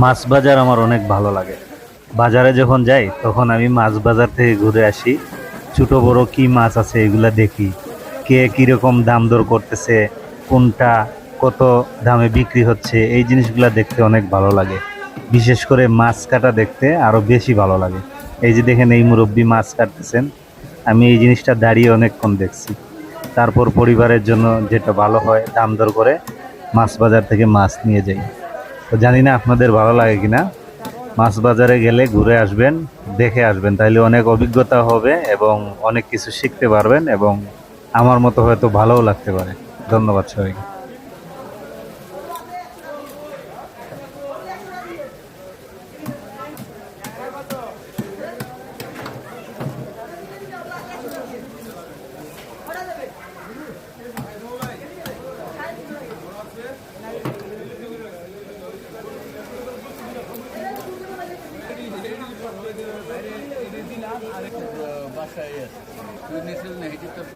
মাছ বাজার আমার অনেক ভালো লাগে। বাজারে যখন যাই তখন আমি মাছ বাজার থেকে ঘুরে আসি। ছোট বড় কি মাছ আছে এগুলা দেখি। কে কিরকম দাম দর করতেছে, কোনটা কত দামে বিক্রি হচ্ছে, এই জিনিসগুলা দেখতে অনেক ভালো লাগে। বিশেষ করে মাছ কাটা দেখতে আরো বেশি ভালো লাগে। এই যে দেখেন এই মুরব্বি মাছ কাটতেছেন, আমি এই জিনিসটা দাঁড়িয়ে অনেকক্ষণ দেখছি। তারপর পরিবারের জন্য যেটা ভালো হয় দাম দর করে মাছ বাজার থেকে মাছ নিয়ে যাই। তো জানি না আপনাদের ভালো লাগে কিনা। মাছ বাজারে গেলে ঘুরে আসবেন, দেখে আসবেন, তাইলে অনেক অভিজ্ঞতা হবে এবং অনেক কিছু শিখতে পারবেন এবং আমার মতো হয়তো ভালোও লাগতে পারে। ধন্যবাদ সবাইকে। বাসায় আছে